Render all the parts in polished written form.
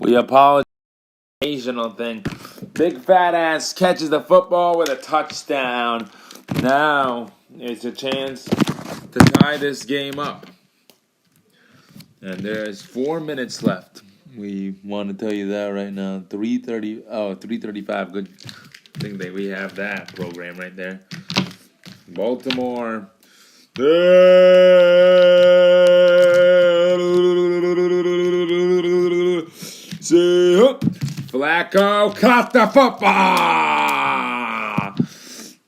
We apologize for the occasional thing. Big fat ass catches the football with a touchdown. Now it's a chance to tie this game up. And there's 4 minutes left. We want to tell you that right now. 3:35. Good thing that we have that program right there. Baltimore. Flacco caught the football.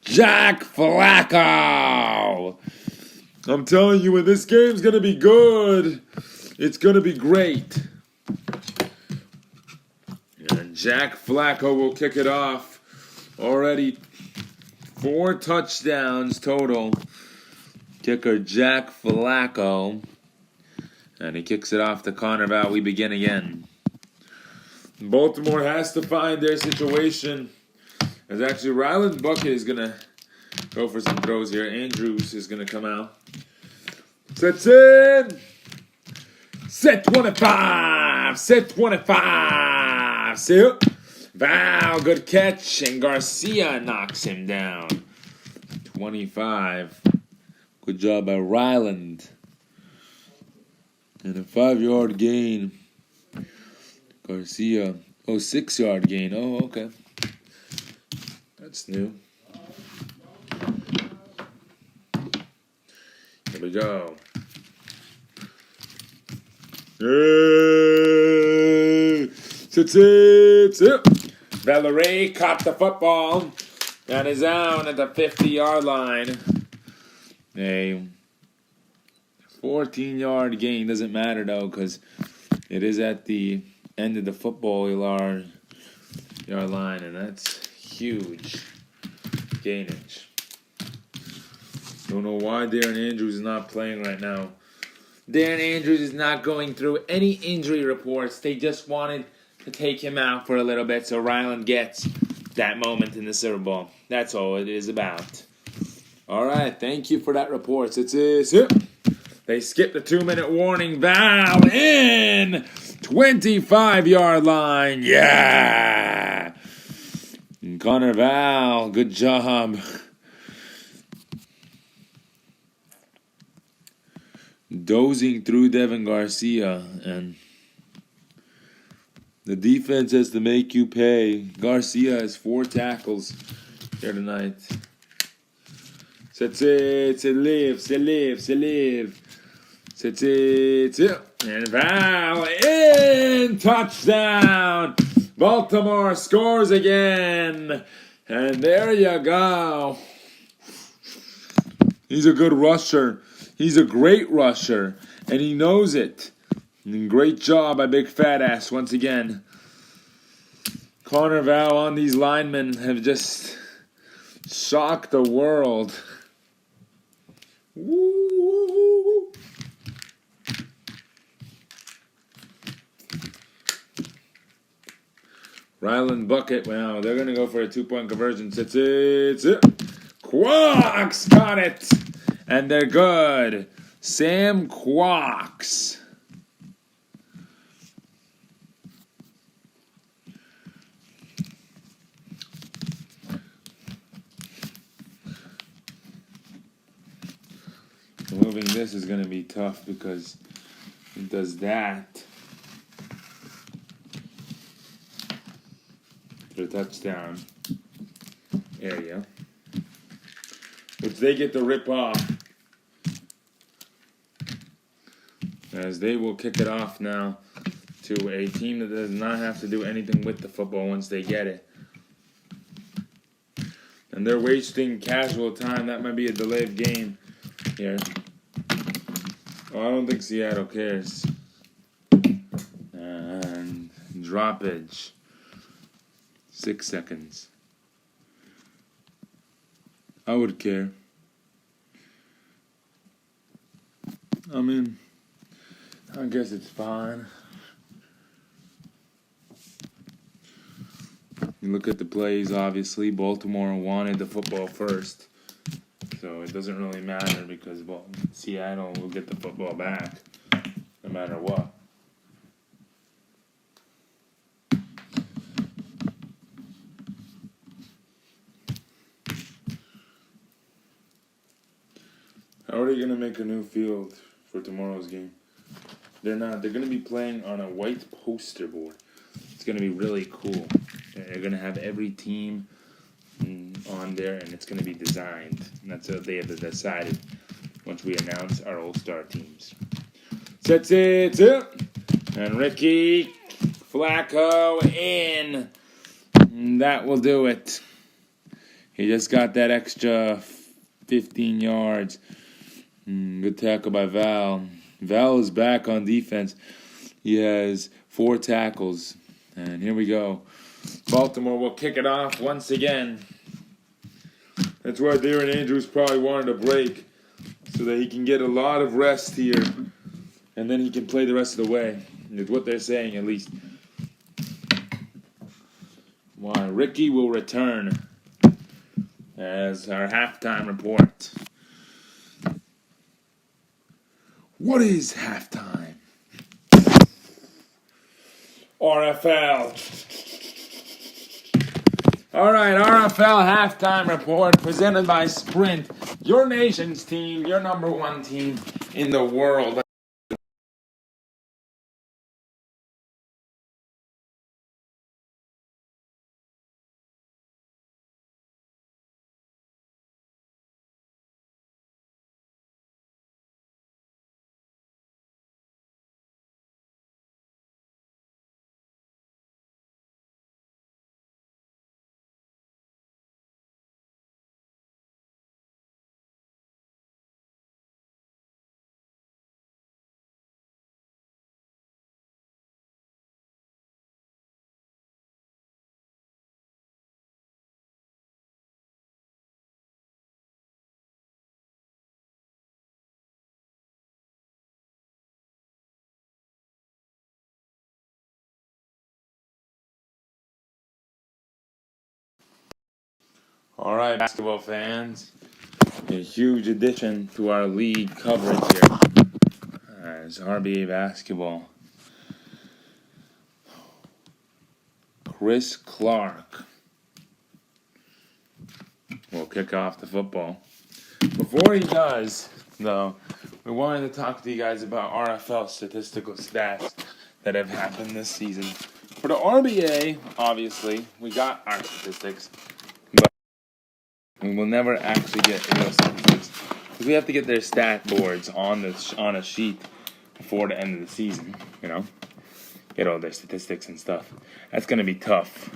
Jack Flacco. I'm telling you, when this game's going to be good, it's going to be great. And Jack Flacco will kick it off. Already 4 touchdowns total. Kicker Jack Flacco. And he kicks it off to Connor Val. We begin again. Baltimore has to find their situation. As actually Ryland Bucket is going to go for some throws here. Andrews is going to come out. Sets in. Set 25. Set 25. Set. Val, good catch. And Garcia knocks him down. 25. Good job by Ryland. And a 5-yard gain. Garcia. 6-yard gain. Oh, okay. That's new. Here we go. Sit. Valerie caught the football and is out at the 50-yard line. A 14-yard gain. Doesn't matter, though, because it is at the end of the football yard line, and that's huge gainage. Don't know why Darren Andrews is not playing right now. Darren Andrews is not going through any injury reports. They just wanted to take him out for a little bit so Ryland gets that moment in the Super Bowl. That's all it is about. All right, thank you for that report. They skipped the 2-minute warning. Val in 25-yard line. Yeah. And Connor Val, good job. Dozing through Devin Garcia, and the defense has to make you pay. Garcia has 4 tackles here tonight. C'est live. And Val in, touchdown. Baltimore scores again. And there you go. He's a good rusher. He's a great rusher, and he knows it. And great job by Big Fat Ass once again. Connor Val on these linemen have just shocked the world. Woo. Ryland Bucket, wow, they're going to go for a 2-point conversion. Quacks got it. And they're good. Sam Quacks. Moving this is going to be tough because it does that. For a touchdown area. Which they get to rip off. As they will kick it off now to a team that does not have to do anything with the football once they get it. And they're wasting casual time. That might be a delayed game here. Oh, I don't think Seattle cares. And droppage. 6 seconds. I would care. I mean, I guess it's fine. You look at the plays, obviously. Baltimore wanted the football first. So it doesn't really matter because Seattle will get the football back no matter what. are you gonna make a new field for tomorrow's game? They're not. They're gonna be playing on a white poster board. It's gonna be really cool. They're gonna have every team on there, and it's gonna be designed. And that's what they have decided once we announce our All-Star teams. That's it. And Ricky Flacco in. And that will do it. He just got that extra 15 yards. Good tackle by Val. Val is back on defense. He has 4 tackles. And here we go. Baltimore will kick it off once again. That's why Darren Andrews probably wanted a break, so that he can get a lot of rest here. And then he can play the rest of the way. Is what they're saying, at least. Why, Ricky will return as our halftime report. What is halftime? RFL. All right, RFL halftime report presented by Sprint, your nation's team, your number 1 team in the world. All right, basketball fans. A huge addition to our league coverage here. As RBA basketball. Chris Clark will kick off the football. Before he does, though, we wanted to talk to you guys about RFL statistical stats that have happened this season. For the RBA, obviously, we got our statistics, but we will never actually get real statistics because we have to get their stat boards on a sheet before the end of the season. Get all their statistics and stuff. That's going to be tough.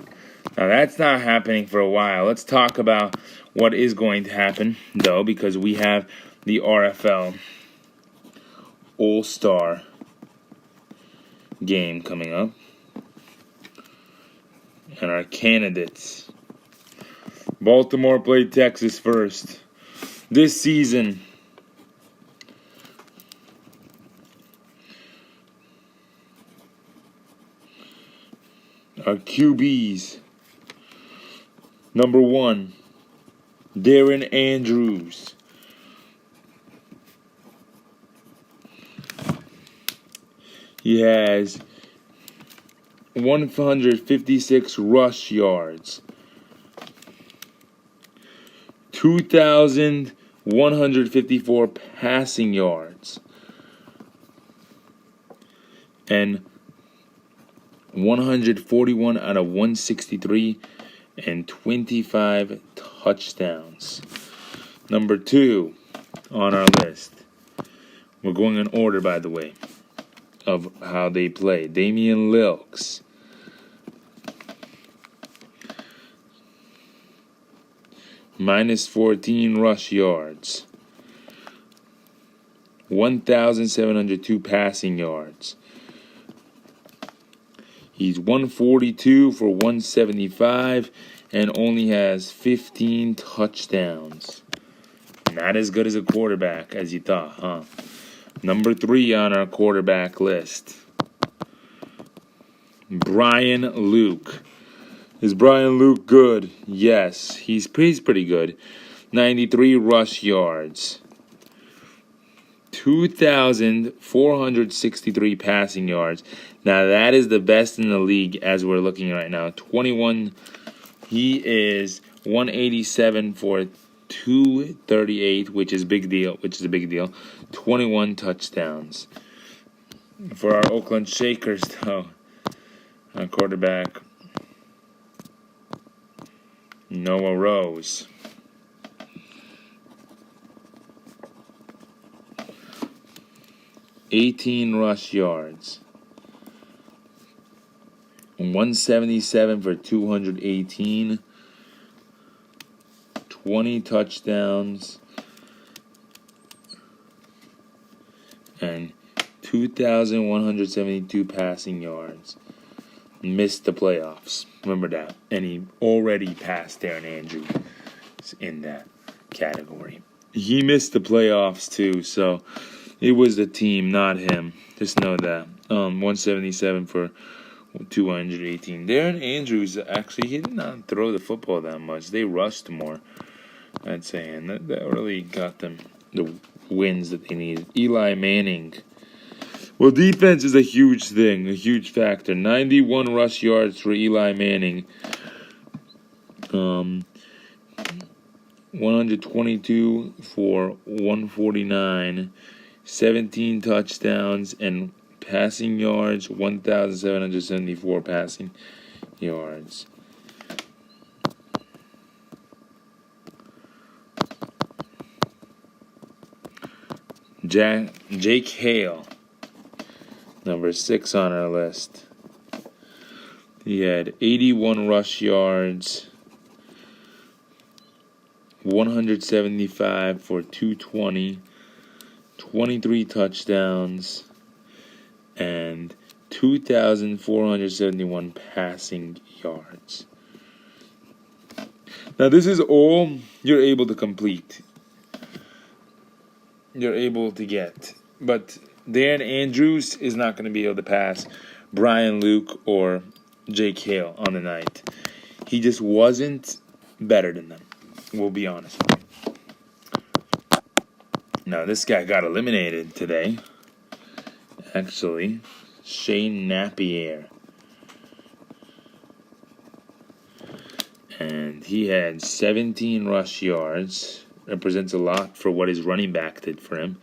Now, that's not happening for a while. Let's talk about what is going to happen, though, because we have the RFL All-Star game coming up. And our candidates. Baltimore played Texas first. This season, our QBs. Number 1, Darren Andrews. He has 156 rush yards, 2,154 passing yards, and 141 out of 163 and 25 touchdowns. Number 2 on our list. We're going in order, by the way, of how they play. Damian Lilks. Minus 14 rush yards. 1,702 passing yards. He's 142 for 175 and only has 15 touchdowns. Not as good as a quarterback as you thought, huh? Number 3 on our quarterback list. Brian Luke. Is Brian Luke good? Yes, he's pretty good. 93 rush yards. 2,463 passing yards. Now, that is the best in the league as we're looking right now. 21, he is 187 for 238, which is a big deal. 21 touchdowns. For our Oakland Shakers, though, our quarterback, Noah Rose. 18 rush yards. 177 for 218. 20 touchdowns. And 2,172 passing yards. Missed the playoffs. Remember that. And he already passed Darren Andrews in that category. He missed the playoffs too, so it was the team, not him. Just know that. 177 for 218. Darren Andrews, actually, he did not throw the football that much. They rushed more, I'd say, and that really got them the wins that they needed. Eli Manning. Well, defense is a huge thing, a huge factor. 91 rush yards for Eli Manning. 122 for 149. 17 touchdowns and passing yards, 1,774 passing yards. Jake Hale, number 6 on our list. He had 81 rush yards, 175 for 220, 23 touchdowns, and 2,471 passing yards. Now, this is all you're able to complete. You're able to get. But Darren Andrews is not going to be able to pass Brian Luke or Jake Hale on the night. He just wasn't better than them. We'll be honest with you. Now, this guy got eliminated today. Actually, Shane Napier. And he had 17 rush yards. Represents a lot for what his running back did for him.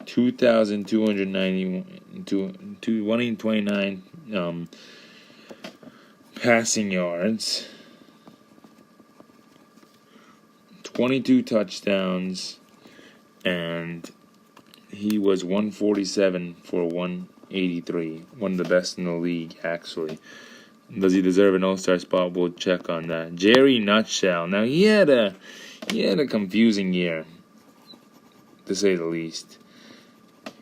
229 passing yards. 22 touchdowns. And he was 147 for 183. One of the best in the league, actually. Does he deserve an all-star spot? We'll check on that. Jerry Nutshell. Now, he had a confusing year, to say the least.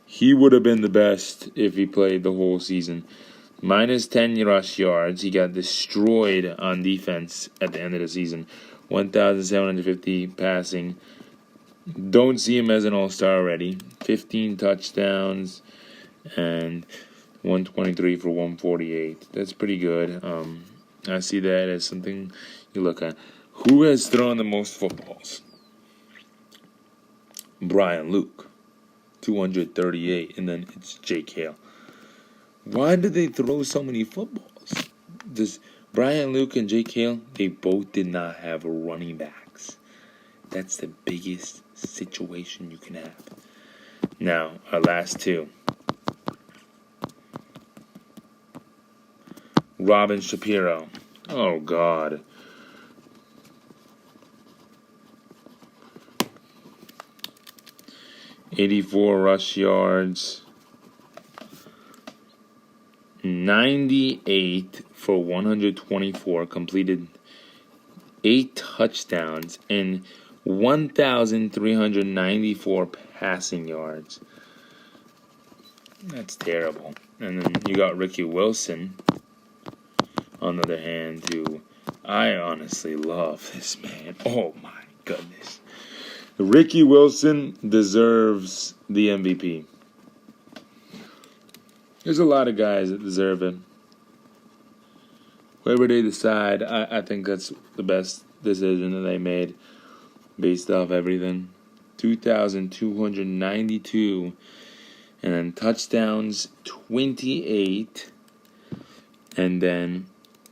He would have been the best if he played the whole season. Minus 10 rush yards. He got destroyed on defense at the end of the season. 1,750 passing. Don't see him as an all-star already. 15 touchdowns and 123 for 148. That's pretty good. I see that as something you look at. Who has thrown the most footballs? Brian Luke, 238, and then it's Jake Hale. Why did they throw so many footballs? Does Brian Luke and Jake Hale, they both did not have running backs. That's the biggest situation you can have. Now, our last two. Robin Shapiro. Oh, God. $84 rush yards. 98 for 124. Completed 8 touchdowns and 1,394 passing yards. That's terrible. And then you got Ricky Wilson, on the other hand, who I honestly love this man. Oh my goodness. Ricky Wilson deserves the MVP. There's a lot of guys that deserve him. Whoever they decide, I think that's the best decision that they made based off everything. 2,292. And then touchdowns, 28. And then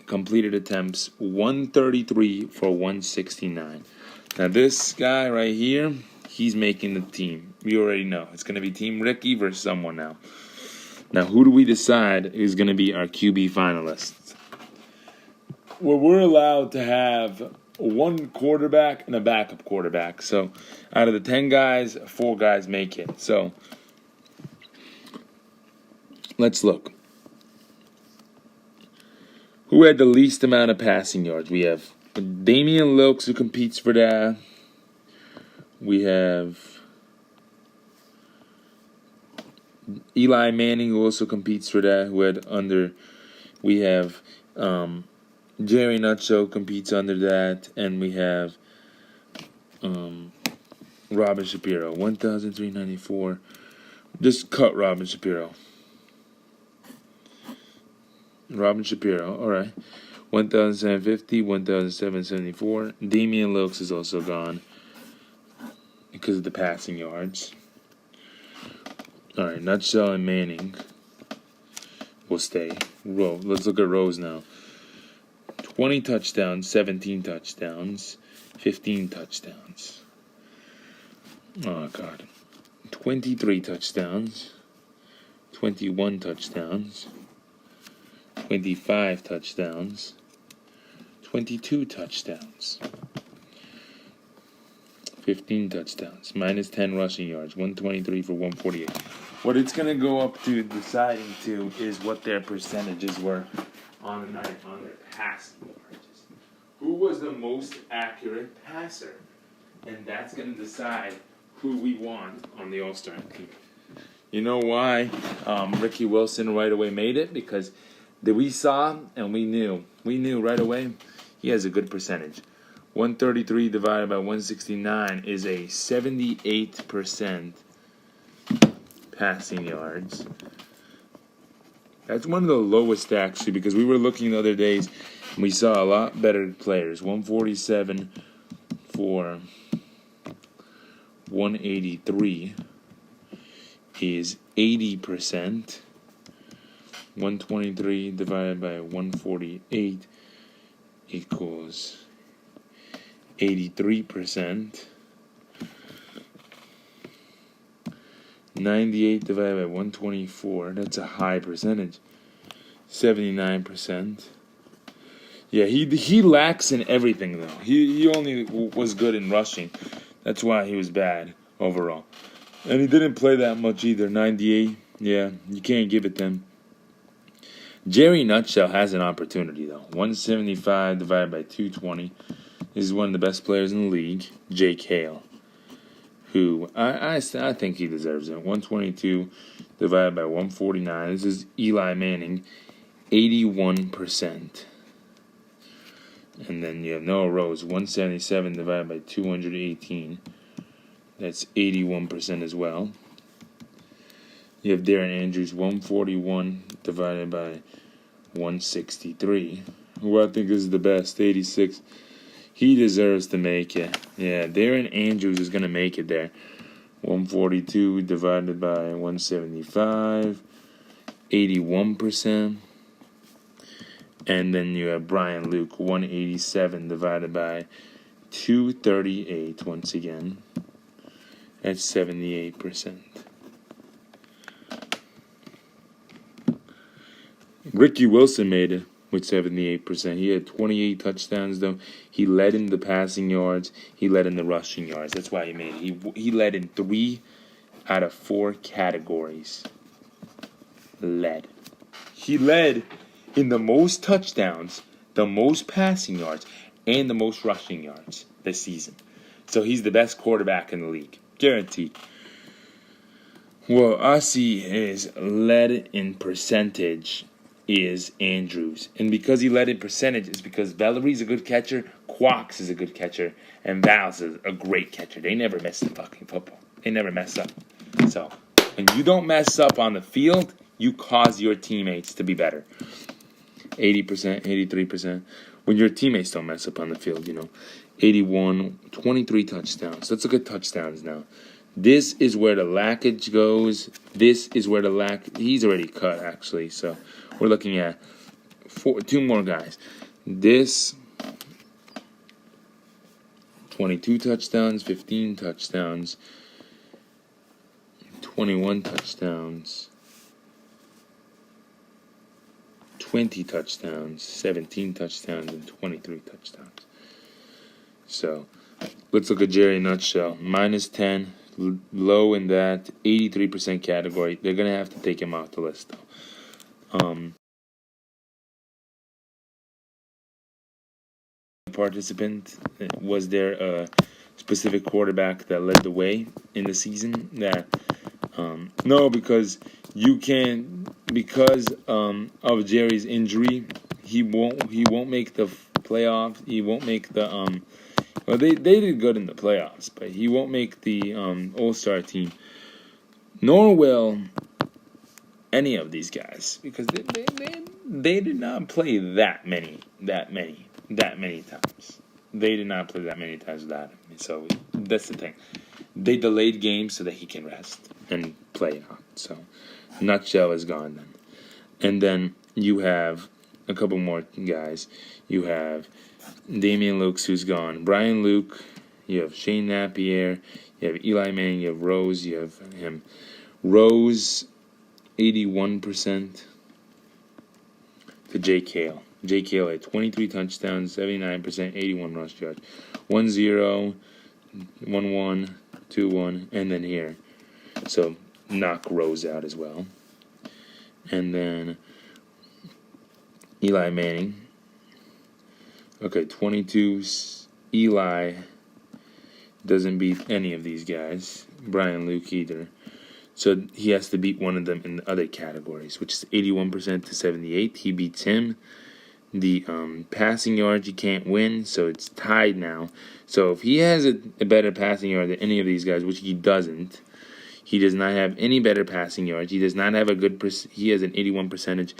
completed attempts, 133 for 169. Now this guy right here, he's making the team. We already know. It's going to be Team Ricky versus someone now. Now who do we decide is going to be our QB finalists? Well, we're allowed to have one quarterback and a backup quarterback. So out of the 10 guys, 4 guys make it. So let's look. Who had the least amount of passing yards? We have Damian Lilks, who competes for that. We have Eli Manning, who also competes for that, who had under. We have Jerry Nutso competes under that, and we have Robin Shapiro, 1,394. Just cut Robin Shapiro. Robin Shapiro, all right. 1,750, 1,774. Damian Lilks is also gone because of the passing yards. All right, Nutshell and Manning will stay. Let's look at Rose now. 20 touchdowns, 17 touchdowns, 15 touchdowns. Oh, God. 23 touchdowns, 21 touchdowns, 25 touchdowns, 22 touchdowns, 15 touchdowns, minus 10 rushing yards, 123 for 148. What it's going to go up to deciding to is what their percentages were on the night on their passing yards. Who was the most accurate passer? And that's going to decide who we want on the All-Star team. You know why Ricky Wilson right away made it? Because we saw and we knew right away he has a good percentage. 133 divided by 169 is a 78% passing yards. That's one of the lowest actually, because we were looking the other days and we saw a lot better players. 147 for 183 is 80%. 123 divided by 148 equals 83%. 98 divided by 124, that's a high percentage. 79%. Yeah, he lacks in everything though. He only was good in rushing. That's why he was bad overall. And he didn't play that much either. 98, yeah, you can't give it to him. Jerry Nutshell has an opportunity, though. 175 divided by 220 is one of the best players in the league, Jake Hale, who I think he deserves it. 122 divided by 149. This is Eli Manning, 81%. And then you have Noah Rose, 177 divided by 218. That's 81% as well. You have Darren Andrews, 141 divided by 163, who I think is the best, 86. He deserves to make it. Yeah, Darren Andrews is going to make it there. 142 divided by 175, 81%. And then you have Brian Luke, 187 divided by 238 once again. That's 78%. Ricky Wilson made it with 78%. He had 28 touchdowns, though. He led in the passing yards. He led in the rushing yards. That's why he made it. He led in 3 out of 4 categories. He led in the most touchdowns, the most passing yards, and the most rushing yards this season. So he's the best quarterback in the league. Guaranteed. Well, I see is led in percentage is Andrews. And because he led in percentage, it's because Valerie's a good catcher, Quox is a good catcher, and Val's is a great catcher. They never miss the fucking football. They never mess up. So, when you don't mess up on the field, you cause your teammates to be better. 80%, 83%. When your teammates don't mess up on the field, 81, 23 touchdowns. Let's look at touchdowns now. This is where the lackage goes. This is where he's already cut, actually. So we're looking at 2 more guys. This 22 touchdowns, 15 touchdowns, 21 touchdowns, 20 touchdowns, 17 touchdowns, and 23 touchdowns. So, let's look at Jerry Nutshell. Minus 10, low in that 83% category. They're going to have to take him off the list, though. Participant, was there a specific quarterback that led the way in the season? That no, because you can't, because of Jerry's injury, he won't make the playoffs. He won't make the well, they did good in the playoffs, but he won't make the All-Star team, nor will any of these guys, because they did not play that many times. They did not play that many times without him. So that's the thing. They delayed games so that he can rest and play it on. So Nutshell is gone then. And then you have a couple more guys. You have Damian Lukes, who's gone. Brian Luke. You have Shane Napier. You have Eli Manning. You have Rose. You have him. Rose, 81% to Jake Hale. Jake Hale had 23 touchdowns, 79%, 81 rush yards. 1-0, 1-1, 2-1, and then here. So knock Rose out as well. And then Eli Manning. Okay, 22. Eli doesn't beat any of these guys. Brian Luke either. So he has to beat one of them in the other categories, which is 81% to 78. He beats him. The passing yards, you can't win, so it's tied now. So if he has a better passing yard than any of these guys, which he doesn't, he does not have any better passing yards. He does not have a good. He has an 81 percentage.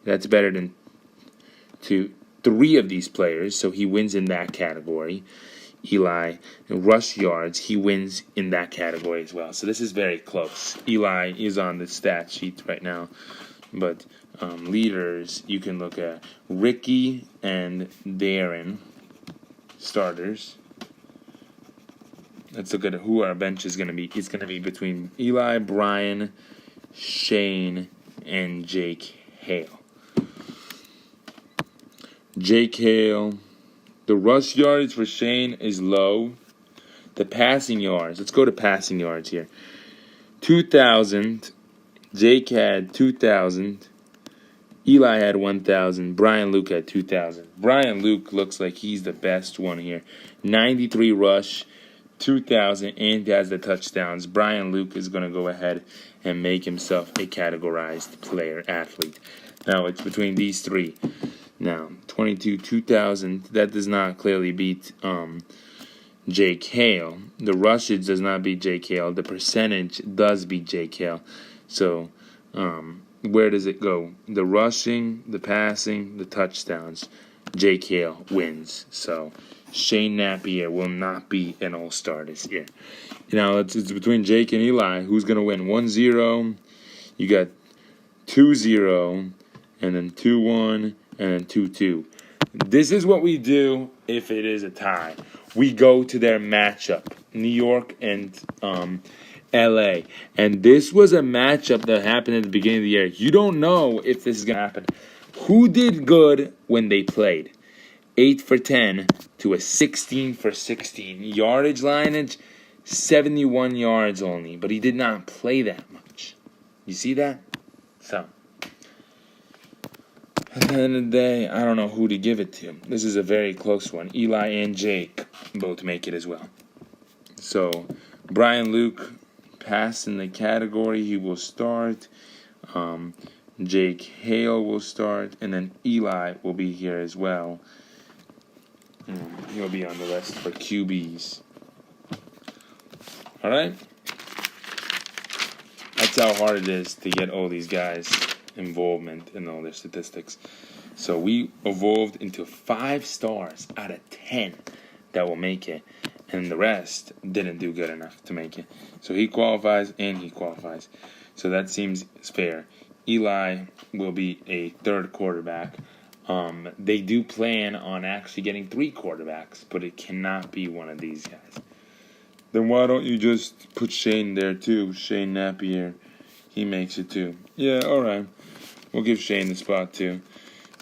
That's better than three of these players, so he wins in that category. Eli, rush yards, he wins in that category as well. So this is very close. Eli is on the stat sheet right now, but leaders, you can look at Ricky and Darren, starters. Let's look at who our bench is going to be. It's going to be between Eli, Brian, Shane, and Jake Hale. Jake Hale, the rush yards for Shane is low. The passing yards, let's go to passing yards here. 2,000. Jake had 2,000. Eli had 1,000. Brian Luke had 2,000. Brian Luke looks like he's the best one here. 93 rush, 2,000, and has the touchdowns. Brian Luke is going to go ahead and make himself a categorized player, athlete. Now, it's between these three. Now, 22, 2,000, that does not clearly beat Jake Hale. The rushage does not beat Jake Hale. The percentage does beat Jake Hale. So, where does it go? The rushing, the passing, the touchdowns. Jake Hale wins. So, Shane Napier will not be an all-star this year. Now, it's between Jake and Eli. Who's going to win? 1-0. You got 2-0, and then 2-1, and then 2-2. This is what we do if it is a tie. We go to their matchup, New York and LA. And this was a matchup that happened at the beginning of the year. You don't know if this is going to happen. Who did good when they played? 8 for 10 to a 16 for 16. Yardage lineage, 71 yards only. But he did not play that much. You see that? So, at the end of the day, I don't know who to give it to. This is a very close one. Eli and Jake both make it as well. So, Brian Luke passed in the category. He will start. Jake Hale will start. And then Eli will be here as well. He'll be on the list for QBs. All right? That's how hard it is to get all these guys' involvement in all their statistics. So we evolved into 5 stars out of 10 that will make it. And the rest didn't do good enough to make it. So he qualifies and he qualifies. So that seems fair. Eli will be a third quarterback. They do plan on actually getting 3 quarterbacks, but it cannot be one of these guys. Then why don't you just put Shane there too? Shane Napier. He makes it too. Yeah, all right. We'll give Shane the spot too.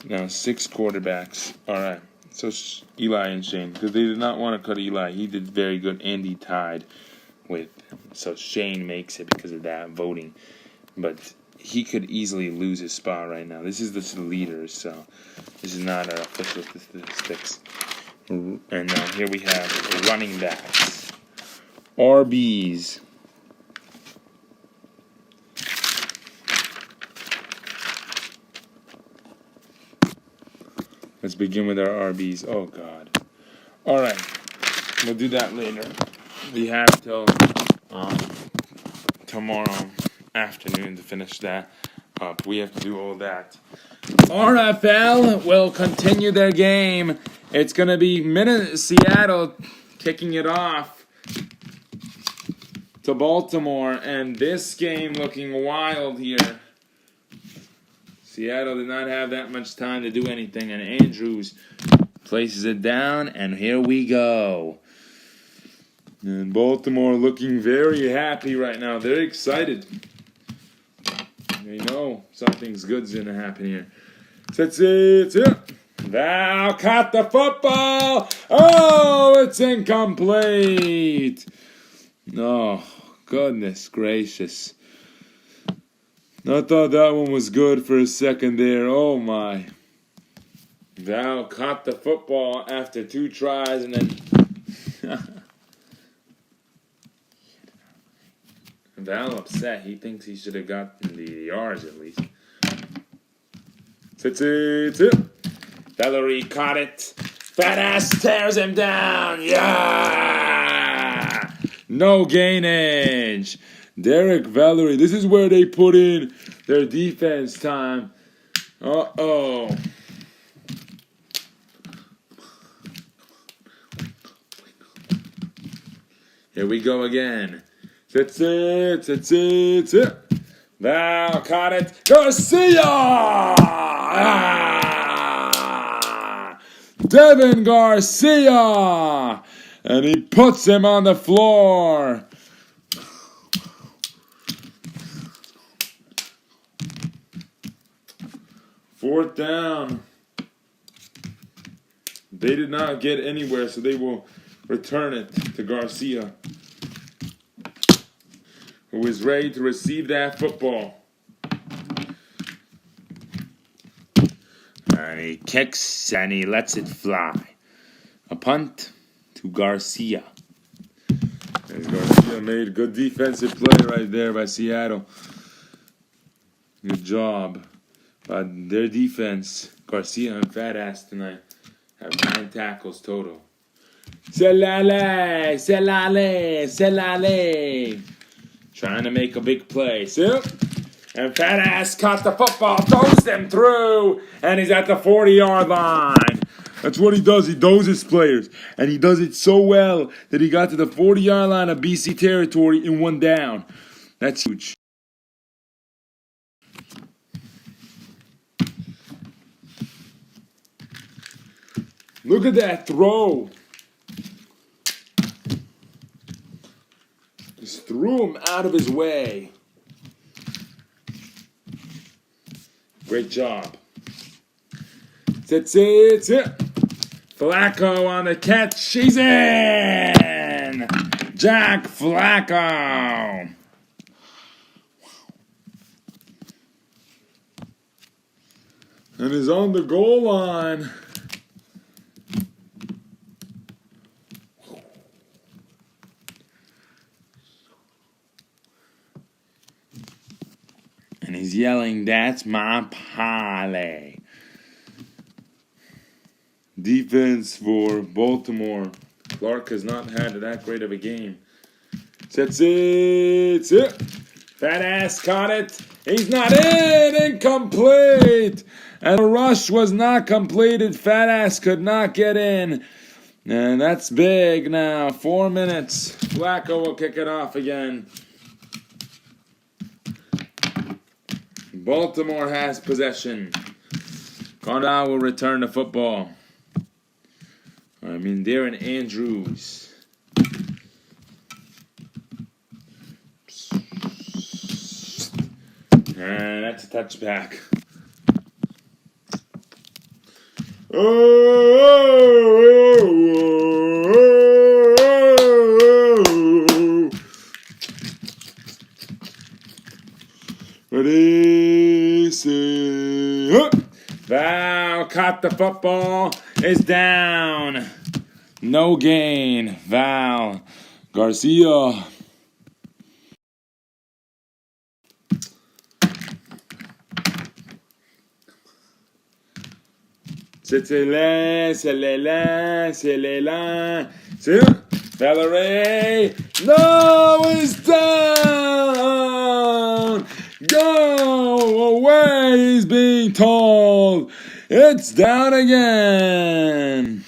Now 6 quarterbacks. All right. So Eli and Shane, because they did not want to cut Eli. He did very good, and he tied with. So Shane makes it because of that voting. But he could easily lose his spot right now. This is the leaders, so this is not our official statistics. And now here we have running backs. RBs. Let's begin with our RBs. Oh, God. All right. We'll do that later. We have till tomorrow afternoon to finish that up. We have to do all that. RFL will continue their game. It's going to be Seattle kicking it off to Baltimore. And this game looking wild here. Seattle did not have that much time to do anything, and Andrews places it down, and here we go. And Baltimore looking very happy right now. They're excited. They know something's good's going to happen here. That's it. Val caught the football. Oh, it's incomplete. Oh, goodness gracious. I thought that one was good for a second there. Oh, my. Val caught the football after 2 tries and then... Val upset. He thinks he should have gotten the yards at least. Valerie caught it. Fat ass tears him down. Yeah! No gainage. Derek Valerie, this is where they put in their defense time. Uh-oh. Here we go again. That's it. Val caught it. Garcia! Ah! Devin Garcia! And he puts him on the floor. Fourth down. They did not get anywhere, so they will return it to Garcia, who is ready to receive that football. And he kicks and he lets it fly. A punt to Garcia. As Garcia made good defensive play right there by Seattle. Good job. But their defense, Garcia and Fat Ass tonight, have 9 tackles total. Selale. Trying to make a big play. See? And Fat Ass caught the football, throws them through, and he's at the 40-yard line. That's what he does. He dozes players. And he does it so well that he got to the 40-yard line of BC territory in 1 down. That's huge. Look at that throw. Just threw him out of his way. Great job. That's it. Flacco on the catch. She's in. Jack Flacco. And is on the goal line. And he's yelling, "That's my parlay." Defense for Baltimore. Clark has not had that great of a game. That's it. Fat Ass caught it. He's not in. Incomplete. And the rush was not completed. Fat Ass could not get in. And that's big now. 4 minutes. Flacco will kick it off again. Baltimore has possession. Connor will return the football. Darren Andrews. And that's a touchback. Ready, set. Val caught the football. Is down. No gain. Val Garcia. C'est Valerie. No, it's down. Go away, he's being told. It's down again.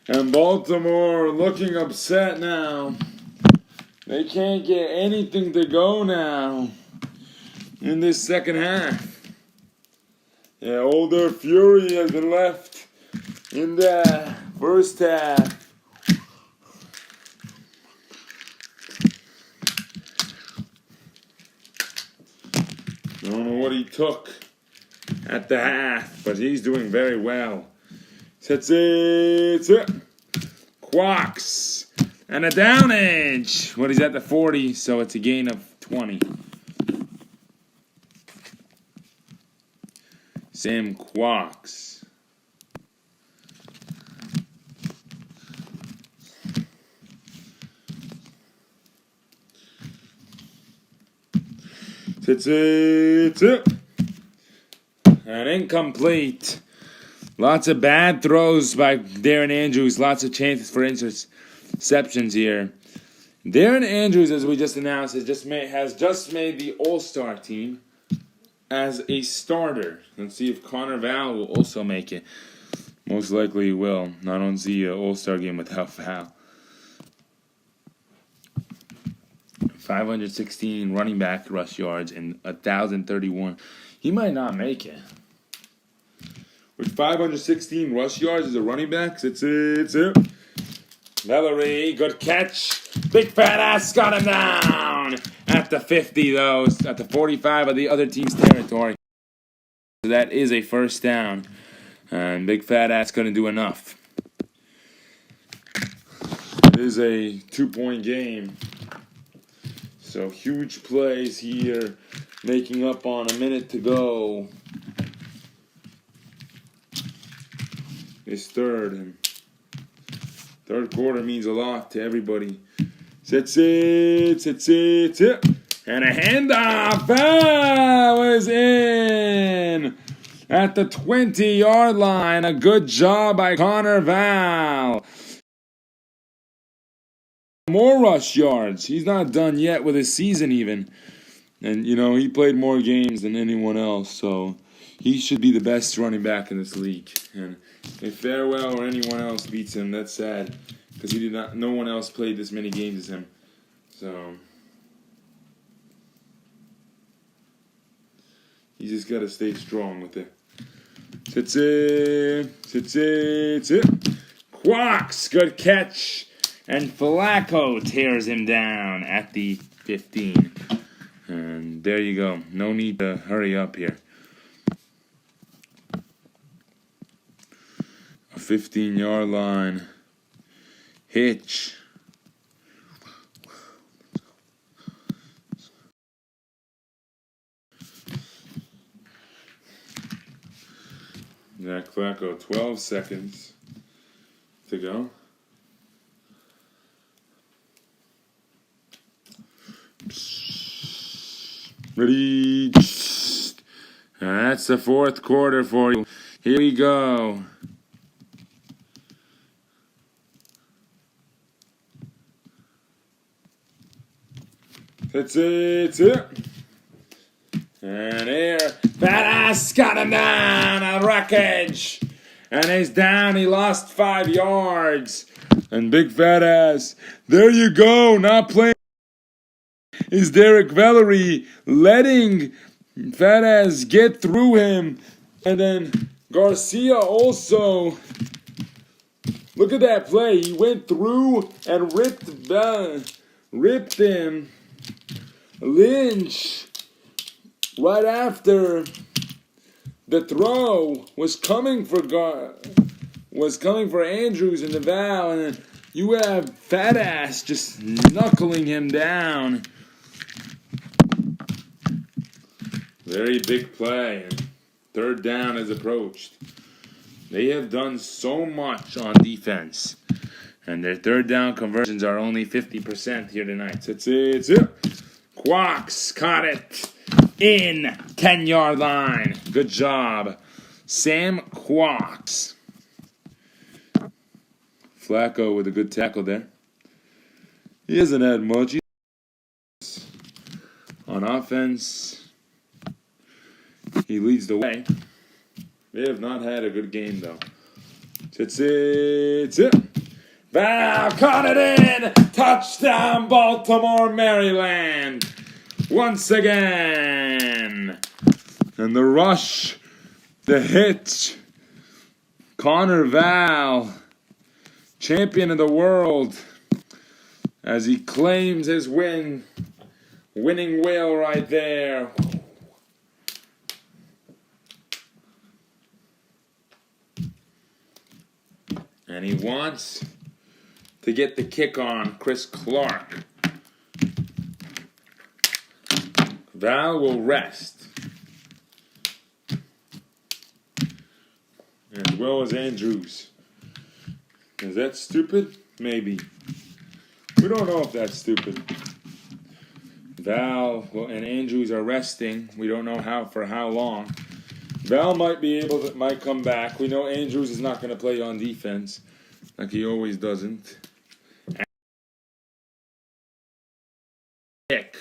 And Baltimore looking upset now. They can't get anything to go now in this second half. Yeah, all their fury has been left in the first half. I don't know what he took at the half, but he's doing very well. Sets it. Quacks. And a downage. What, he's at the 40, so it's a gain of 20. Sam Quacks. It's an incomplete. Lots of bad throws by Darren Andrews. Lots of chances for interceptions here. Darren Andrews, as we just announced, has just made the All-Star team as a starter. Let's see if Connor Val will also make it. Most likely he will. I don't see an All-Star game without Val. 516 running back rush yards and 1,031. He might not make it. With 516 rush yards as a running back, it's it. Valerie, good catch. Big fat ass got him down. At the 50, though. At the 45 of the other team's territory. So that is a first down. And big fat ass couldn't do enough. It is a 2-point game. So huge plays here, making up on a minute to go. It's third, and third quarter means a lot to everybody. Sets it. And a handoff. Was in at the 20-yard line. A good job by Connor Val. More rush yards. He's not done yet with his season even. And, he played more games than anyone else. So he should be the best running back in this league. And if Farewell or anyone else beats him, that's sad. Because no one else played this many games as him. So you just got to stay strong with it. Sits it. Quacks. Good catch. And Flacco tears him down at the 15. And there you go. No need to hurry up here. A 15-yard line. Hitch. Zach Flacco, 12 seconds to go. Ready? That's the fourth quarter for you. Here we go. That's it. And here, Badass got him down. A wreckage. And he's down. He lost 5 yards. And big fat ass. There you go. Not playing. Is Derek Valerie letting fat ass get through him, and then Garcia also. Look at that play. He went through and ripped him. Lynch, right after the throw, was coming for Andrews in the Val, and then you have Fat Ass just knuckling him down. Very big play. Third down is approached. They have done so much on defense, and their third down conversions are only 50% here tonight. So it's it. Quacks caught it in 10-yard line. Good job, Sam Quacks. Flacco with a good tackle there. He hasn't had much. On offense, he leads the way. They have not had a good game, though. It's it. Val caught it in. Touchdown, Baltimore, Maryland. Once again. And the rush, the hit. Connor Val, champion of the world, as he claims his winning whale right there. And he wants to get the kick on Chris Clark. Val will rest, as well as Andrews. Is that stupid? Maybe. We don't know if that's stupid. Val and Andrews are resting. We don't know for how long. Val might come back. We know Andrews is not going to play on defense, like he always doesn't. Kick.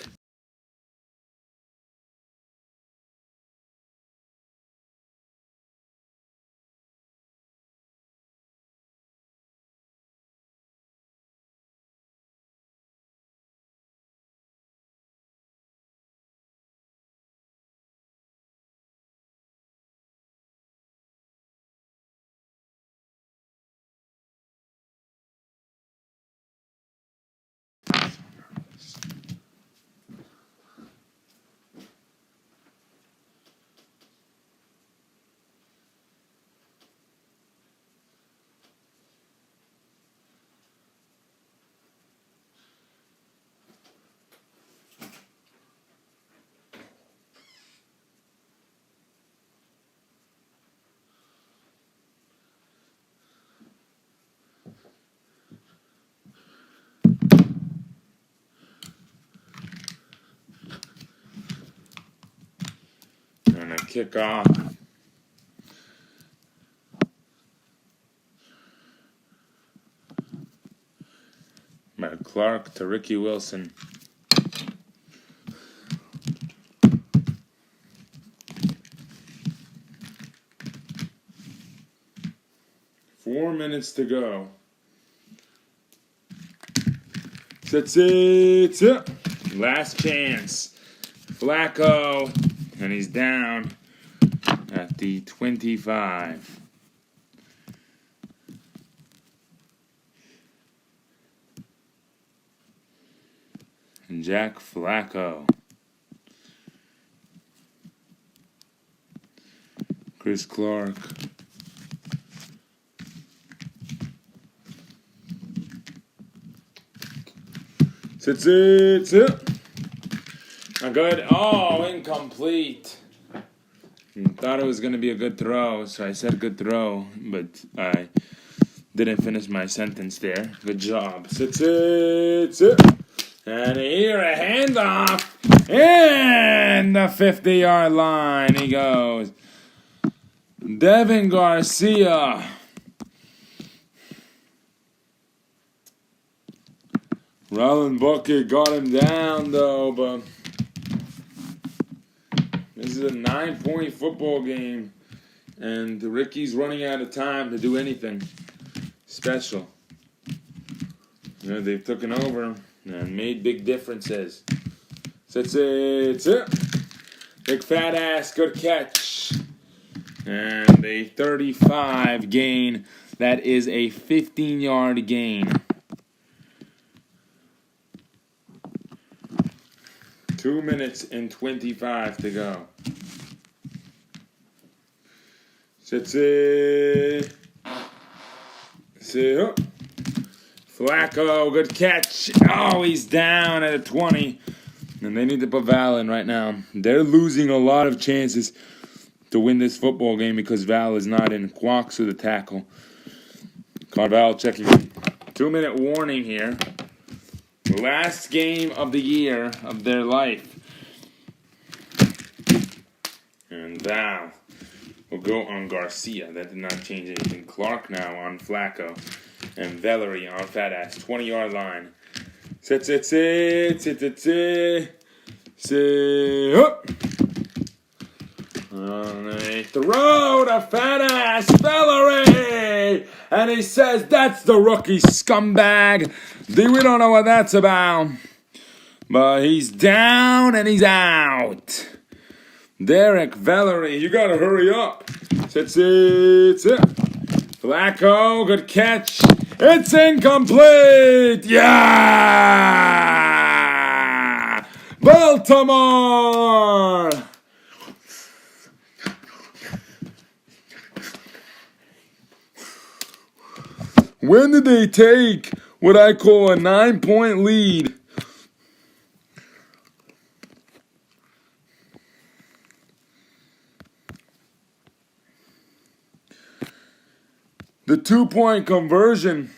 And a kickoff. By Clark to Ricky Wilson. Four minutes to go. That's it. Last chance. Flacco. And he's down at the 25. And Jack Flacco. Chris Clark. That's it. Good. Oh, incomplete. Thought it was going to be a good throw, so I said good throw, but I didn't finish my sentence there. Good job. That's it. And here a handoff. And the 50-yard line he goes. Devin Garcia. Roland Bucket got him down, though, but this is a 9-point football game, and Ricky's running out of time to do anything special. You know, they've taken over and made big differences. So it's it. Big Fat Ass, good catch. And a 35 gain. That is a 15-yard gain. 2 minutes and 25 to go. Sits it. Flacco, good catch. Oh, he's down at a 20. And they need to put Val in right now. They're losing a lot of chances to win this football game because Val is not in. Quacks with the tackle. Carval checking in. 2-minute warning here. Last game of the year of their life. And Val will go on Garcia. That did not change anything. Clark now on Flacco. And Valerie on Fat Ass. 20-yard line. Sit. They throw to Fat Ass Valerie. And he says, that's the rookie scumbag. We don't know what that's about. But he's down and he's out. Derek Valerie, you gotta hurry up. Sit. Flacco, good catch. It's incomplete. Yeah! Baltimore! When did they take what I call a 9-point lead? The 2-point conversion.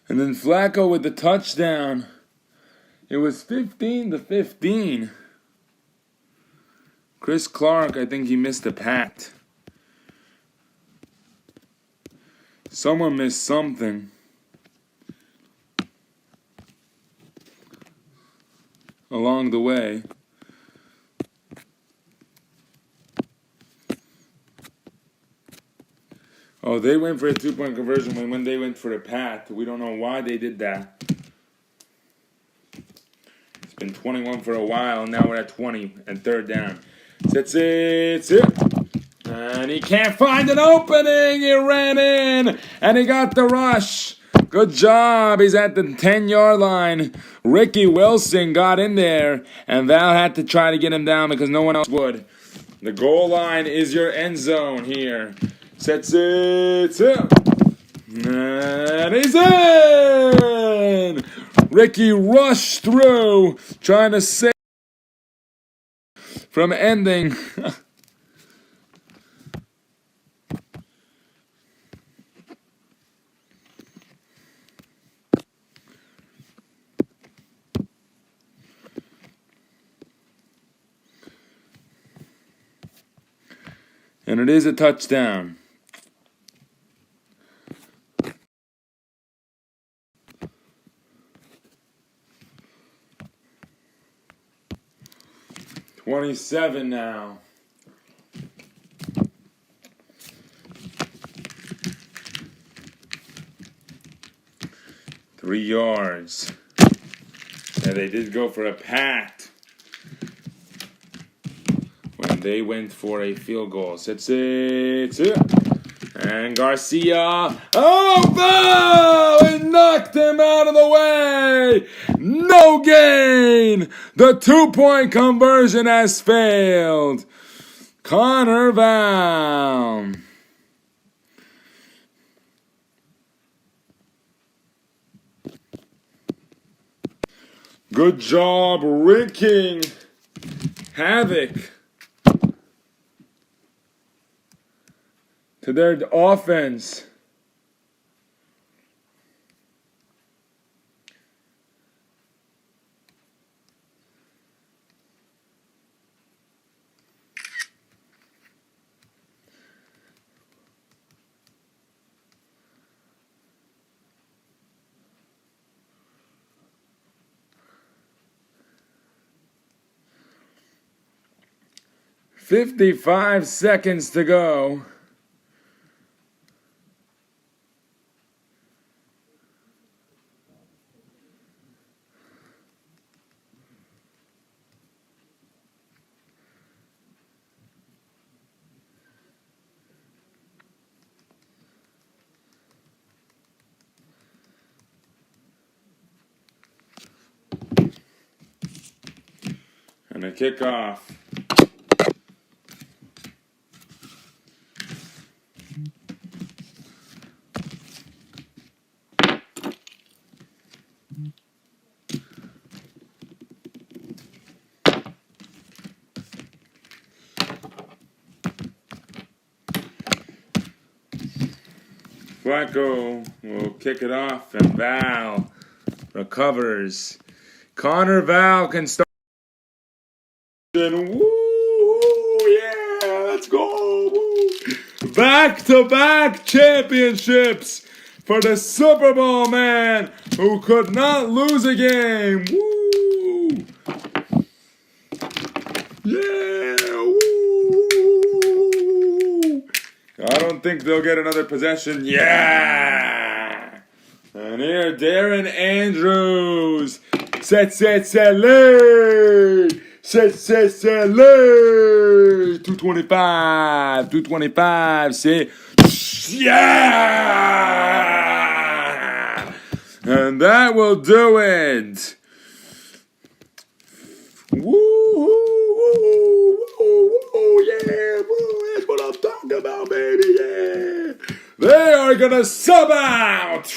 And then Flacco with the touchdown. It was 15-15. Chris Clark, I think he missed a pat. Someone missed something. Along the way. Oh, they went for a 2-point conversion when they went for a pat. We don't know why they did that. It's been 21 for a while. Now we're at 20 and 3rd down. Sit. And he can't find an opening. He ran in. And he got the rush. Good job. He's at the 10-yard line. Ricky Wilson got in there. And Val had to try to get him down because no one else would. The goal line is your end zone here. Sit. And he's in! Ricky rushed through, trying to save from ending. And it is a touchdown. $27 now. Three yards. And they did go for a pat when they went for a field goal. Sit. And Garcia. Oh, he knocked him out of the way. No gain. The 2-point conversion has failed. Connor Val. Good job wreaking havoc to their offense. 55 seconds to go. And a kickoff. Flacco will kick it off, and Val recovers. Connor Val can start. Woo! Yeah, let's go! Woo. Back-to-back championships for the Super Bowl man who could not lose a game. Woo! Yeah! Woo! I don't think they'll get another possession. Yeah! And here, Darren Andrews. Set, lead. Set, lead. 225. Say, yeah! And that will do it. Woo, yeah, that's what I'm talking about, baby, yeah. They are gonna sub out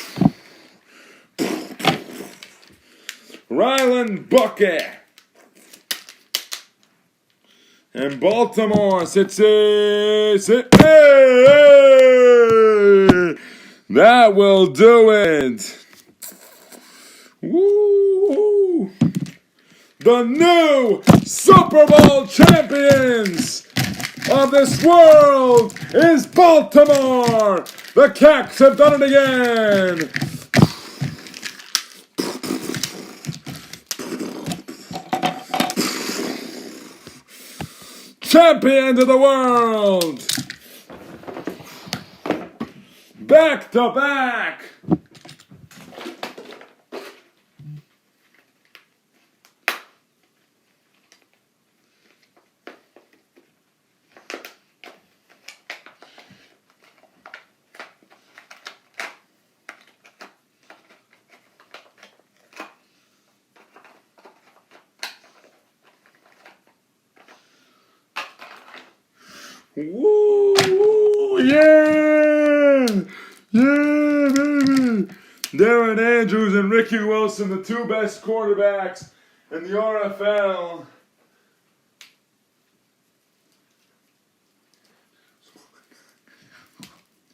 Ryland Bucket. And Baltimore, sit. That will do it. Woo! The new Super Bowl champions of this world is Baltimore. The Cats have done it again. Champions of the world. Back to back. Woo! Yeah! Yeah, baby! Darren Andrews and Ricky Wilson, the two best quarterbacks in the RFL.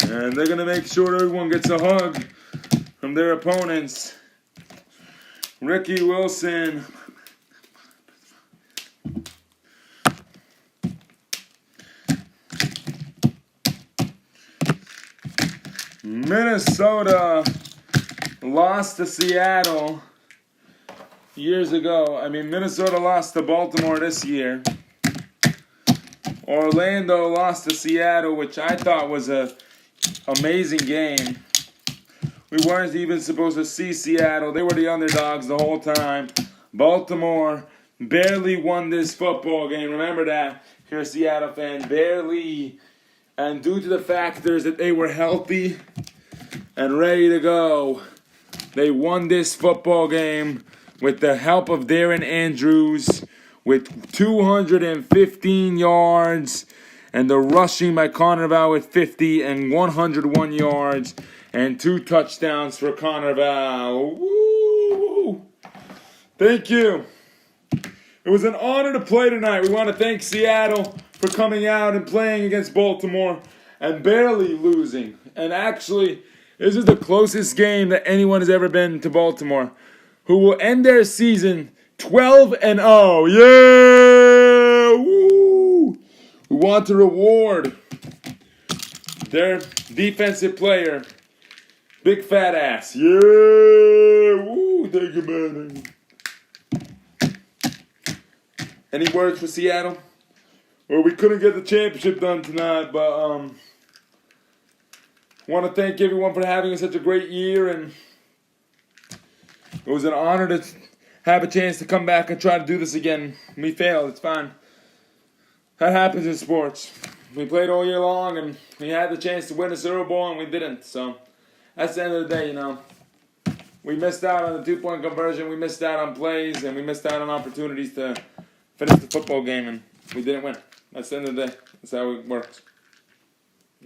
And they're going to make sure everyone gets a hug from their opponents. Ricky Wilson. Minnesota lost to Seattle years ago. Minnesota lost to Baltimore this year. Orlando lost to Seattle, which I thought was an amazing game. We weren't even supposed to see Seattle. They were the underdogs the whole time. Baltimore barely won this football game. Remember that, if you're a Seattle fan. Barely. And due to the factors that they were healthy and ready to go, they won this football game with the help of Darren Andrews with 215 yards and the rushing by Connor Val with 50 and 101 yards and 2 touchdowns for Connor Val. Woo! Thank you. It was an honor to play tonight. We want to thank Seattle for coming out and playing against Baltimore and barely losing. And actually, this is the closest game that anyone has ever been to Baltimore, who will end their season 12-0. Yeah! Woo! We want to reward their defensive player, Big Fat Ass. Yeah! Woo! Thank you, man. Any words for Seattle? Well, we couldn't get the championship done tonight, but want to thank everyone for having such a great year, and it was an honor to have a chance to come back and try to do this again. We failed. It's fine. That happens in sports. We played all year long, and we had the chance to win a Super Bowl, and we didn't. So that's the end of the day, We missed out on the 2-point conversion. We missed out on plays, and we missed out on opportunities to finish the football game, and we didn't win. That's the end of the day. That's how it works.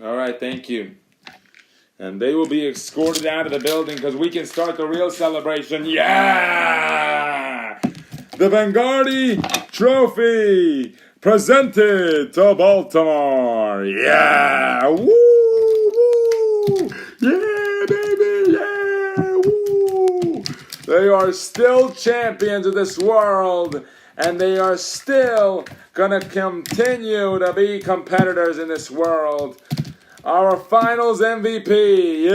All right, thank you. And they will be escorted out of the building because we can start the real celebration. Yeah! The Vanguardi Trophy presented to Baltimore. Yeah! Woo! Woo! Yeah, baby! Yeah! Woo! They are still champions of this world, and they are still gonna continue to be competitors in this world. Our finals MVP, yeah,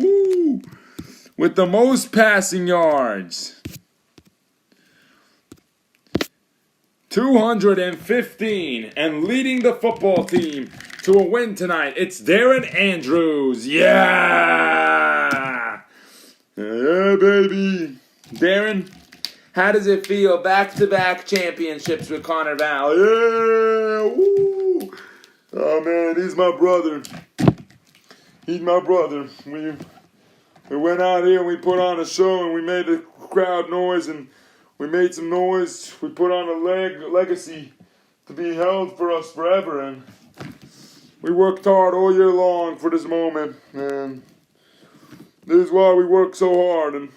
woo, with the most passing yards, 215, and leading the football team to a win tonight. It's Darren Andrews, yeah, yeah, baby. Darren, how does it feel? Back-to-back championships with Connor Val, yeah, woo. Oh man, he's my brother. He's my brother. We went out here and we put on a show and we made the crowd noise and we made some noise. We put on a legacy to be held for us forever, and we worked hard all year long for this moment, and this is why we work so hard, and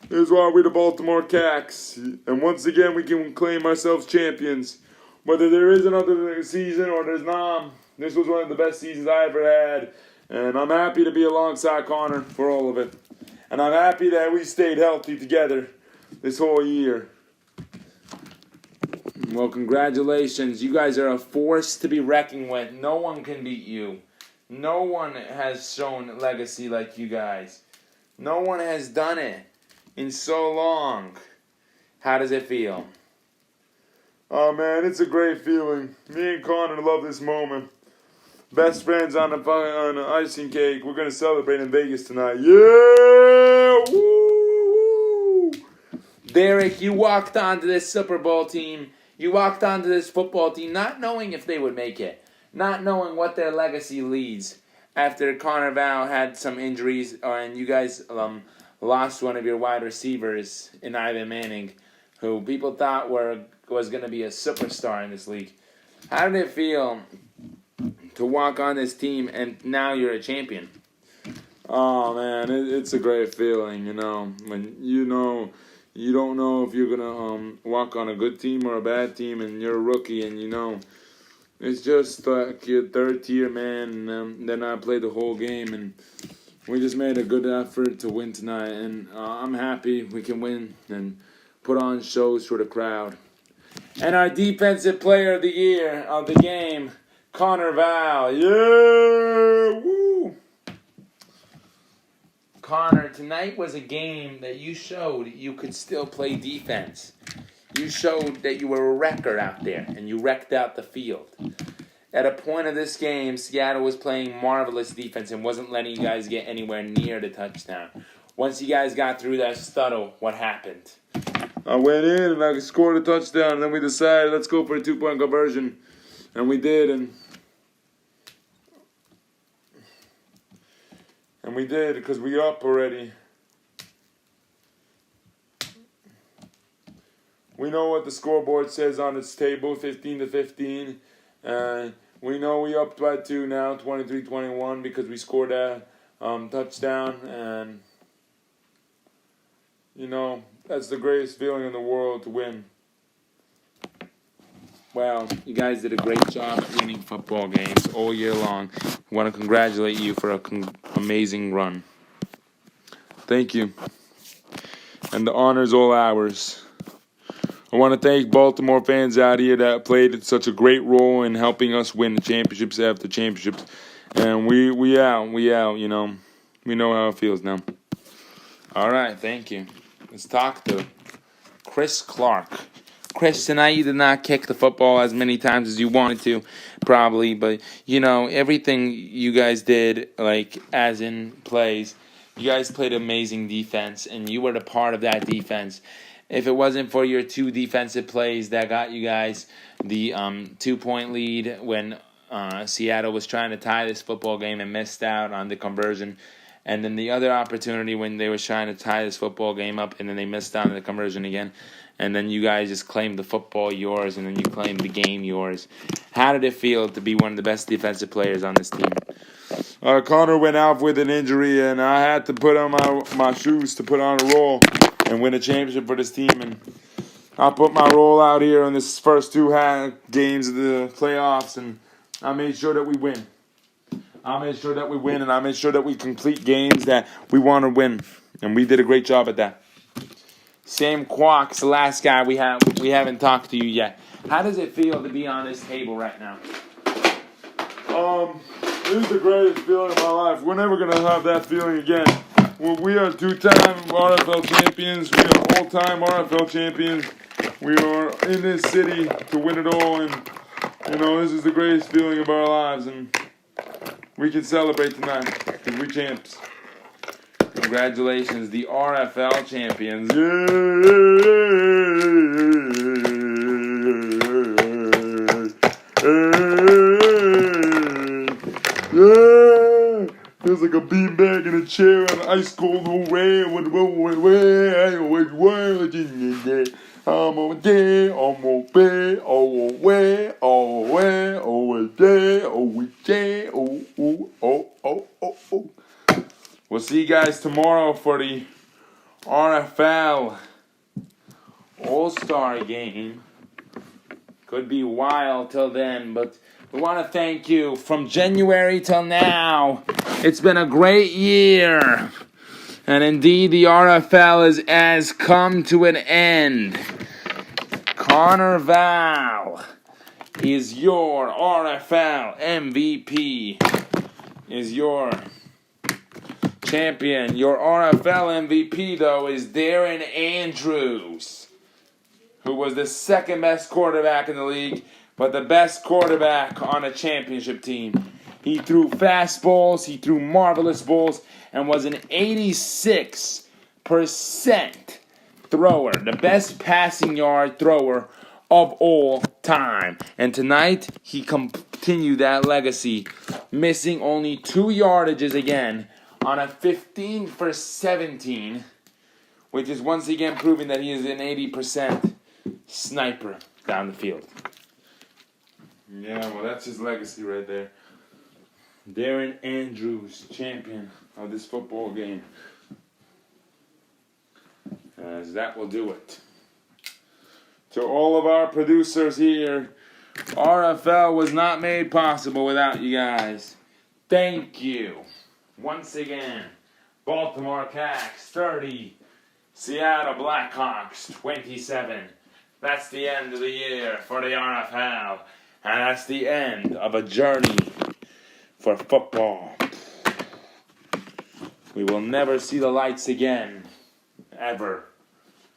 this is why we're the Baltimore Cacks. And once again, we can claim ourselves champions. Whether there is another season or there's not, this was one of the best seasons I ever had. And I'm happy to be alongside Connor for all of it. And I'm happy that we stayed healthy together this whole year. Well, congratulations. You guys are a force to be reckoned with. No one can beat you. No one has shown legacy like you guys. No one has done it in so long. How does it feel? Oh man, it's a great feeling. Me and Connor love this moment. Best friends on the icing cake. We're gonna celebrate in Vegas tonight. Yeah! Woo! Derek, you walked onto this Super Bowl team. You walked onto this football team not knowing if they would make it. Not knowing what their legacy leads. After Connor Val had some injuries, and you guys lost one of your wide receivers in Ivan Manning, who people thought was going to be a superstar in this league. How did it feel to walk on this team and now you're a champion? Oh man, it's a great feeling, when you don't know if you're going to walk on a good team or a bad team, and you're a rookie, and it's just like your third tier, man. And then I played the whole game, and we just made a good effort to win tonight, and I'm happy we can win and put on shows for the crowd. And our defensive player of the year of the game, Connor Val. Yeah! Woo! Connor, tonight was a game that you showed you could still play defense. You showed that you were a wrecker out there, and you wrecked out the field. At a point of this game, Seattle was playing marvelous defense and wasn't letting you guys get anywhere near the touchdown. Once you guys got through that scuttle, what happened? I went in and I scored a touchdown, and then we decided let's go for a 2-point conversion, and we did, and we did because we up already. We know what the scoreboard says on its table, 15-15, and we know we up by 2 now, 23-21, because we scored a touchdown, and that's the greatest feeling in the world, to win. Well, you guys did a great job winning football games all year long. I want to congratulate you for an amazing run. Thank you. And the honor's all ours. I want to thank Baltimore fans out here that played such a great role in helping us win the championships after championships. And we out, We know how it feels now. All right, thank you. Let's talk to Chris Clark. Chris, tonight you did not kick the football as many times as you wanted to, probably. But, everything you guys did, like, as in plays, you guys played amazing defense, and you were the part of that defense. If it wasn't for your 2 defensive plays that got you guys the 2-point lead when Seattle was trying to tie this football game and missed out on the conversion, and then the other opportunity when they were trying to tie this football game up, and then they missed out on the conversion again, and then you guys just claimed the football yours, and then you claimed the game yours. How did it feel to be one of the best defensive players on this team? Connor went out with an injury, and I had to put on my shoes to put on a roll and win a championship for this team. And I put my role out here in this first 2 games of the playoffs, and I made sure that we win. And I made sure that we complete games that we want to win, and we did a great job at that. Sam Quox, the last guy we haven't talked to you yet. How does it feel to be on this table right now? This is the greatest feeling of my life. We're never going to have that feeling again. We are 2-time RFL champions. We are all-time RFL champions. We are in this city to win it all, and, this is the greatest feeling of our lives, and we can celebrate tonight because we champs. Congratulations, the RFL champions. Yeah, feels like a beanbag in a chair on an ice cold way. We'll see you guys tomorrow for the RFL All-Star game. Could be wild till then, but we want to thank you from January till now. It's been a great year. And indeed, the RFL has come to an end. Connor Val is your RFL MVP. Is your champion. Your RFL MVP, though, is Darren Andrews, who was the second best quarterback in the league, but the best quarterback on a championship team. He threw fastballs, he threw marvelous balls, and was an 86% thrower, the best passing yard thrower of all time. And tonight, he continued that legacy, missing only 2 yardages again on a 15 for 17, which is once again proving that he is an 80% sniper down the field. Yeah, well, that's his legacy right there. Darren Andrews, champion of this football game. As that will do it. To all of our producers here, RFL was not made possible without you guys. Thank you. Once again, Baltimore Cax 30, Seattle Blackhawks 27. That's the end of the year for the RFL. And that's the end of a journey for football. We will never see the lights again. Ever.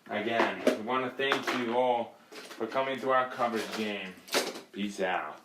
Again. We want to thank you all for coming to our coverage game. Peace out.